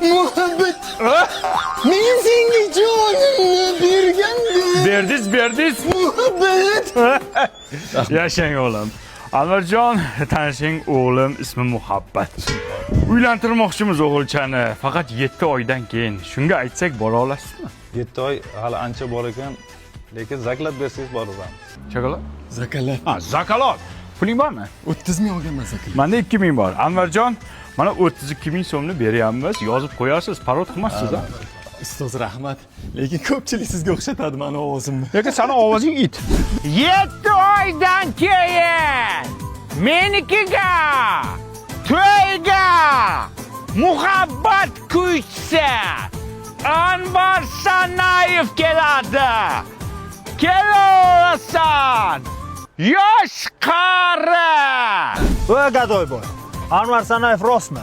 Muhabbet. Men senga jonimni bergandim. Berdiz. Muhabbet. Yashang o'g'lim. Anvarjon, tanishing o'g'lim ismi Muhabbat. Uylantirmoqchimiz o'g'ilchani, faqat 7 oydan keyin. Shunga aytsak bora olasizmi? 7 oy hali ancha bor ekan, lekin zaklab bersangiz boraveramiz. Chokolad? Zakalat. Ha, zakalot. Puling bormi? 30 ming olganman zakalat. Menda 2000 bor. Anvarjon, mana 32 ming so'mni beryapmiz. Yozib qo'yasiz, parod qilmassiz-a? Ustoz rahmat. Lekin ko'pchilik sizga o'xshatadi meni ovozimni. Lekin seni ovozing it. 7 oydan keyin menikiga to'yga muhabbat kuychisi Anvar Sanayev keladi. Kelasan. Yosh qari. Voy gadoy boy. Anvar Sanayev rostmi?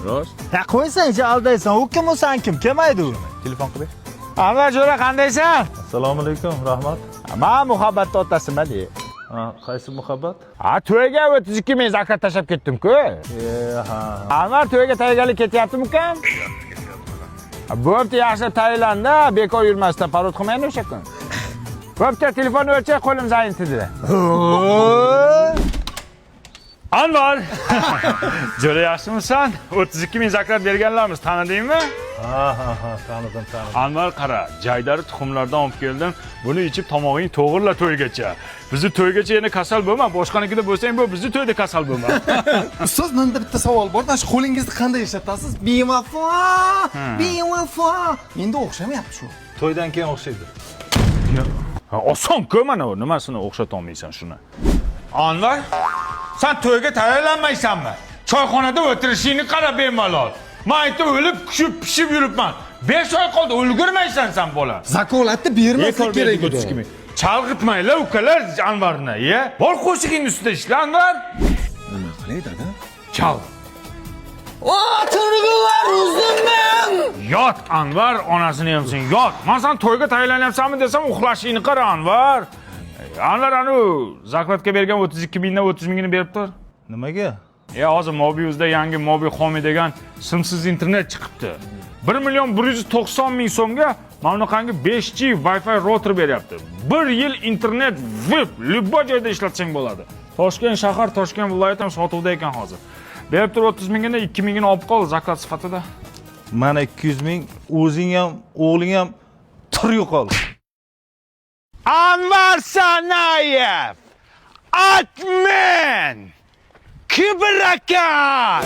Rost. Ha qo'ysang-chi aldaysan. U kim o'san kim? Kelmaydi u. Telefon qilib. Anvar jo'ra qandaysan? Assalomu alaykum, rahmat. Men muhabbatni otasiman de. Ha, qaysi muhabbat? Ha, to'yga 32 ming zakat tashlab ketdim-ku. Ha. Anvar to'yga tayyorgarlik ketyaptimi-kan? Bo'pti, yaxshi tayyorlandi, bekor yurmasdan parod qilmaydi o'sha kun. Bo'pti, telefonni o'chir, qo'lim zayin tidi. Anvar! Jo'ra yaxshimisan? 32 ming zakat berganlarmiz, tanidingmi? Ha, tanidim. Anvar qara, jaydari tuxumlardan olib keldim. Buni ichib tomog'ing to'g'irla to'ygacha. Bizni to'ygacha yana kasal bo'lma, boshqanikida bo'lsang bu bizni to'yda kasal bo'lma. Ustoz, menda bitta savol bor. Shu qo'lingizni qanday ishlatasiz? Bevafo. Bevafo. Endi o'xshamayapti shu. To'ydan keyin o'xshaydi. Oson-ku mana u, nimasini o'xshata olmaysan shuni. Anvar, sen to'yga tayyorlanmaysanmi? Choyxonada o'tirishingni qara bemalol. Men aytib o'lib, kushib, pishib yuribman. 5 oy qoldi, ulgurmaysan sen bola. Zakolatni bermaslik kerak edi. Chalg'itmaylar ukalar Anvarni, ye? Bor qo'shig'ing ustida ishla Anvar. Nima qilay dada? Chal. Turg'unlar uzunman. Yot Anvar, onasini yemsin, yot. Men sen to'yga tayyorlanyapsanmi desam, uxlashingni qara Anvar. Anvar anu zaklatga bergan 32 mingdan 30 mingini berib tur. Nimaga? Hozir Mobius'da yangi Mobi Home degan simsiz internet chiqibdi. 1.190 ming so'mga mana bunaqangi 5G Wi-Fi router beryapti. 1 yil internet vip любой joyda ishlatsang bo'ladi. Toshkent shahar, Toshkent viloyati ham sotuvda ekan hozir. Berib tur 30 mingini 2 mingini olib qol zaklat sifatida. Mana 200 ming, o'zing ham, o'g'ling ham tur yo'qol. Anvar Sanayev! Atmen! Kibir akan!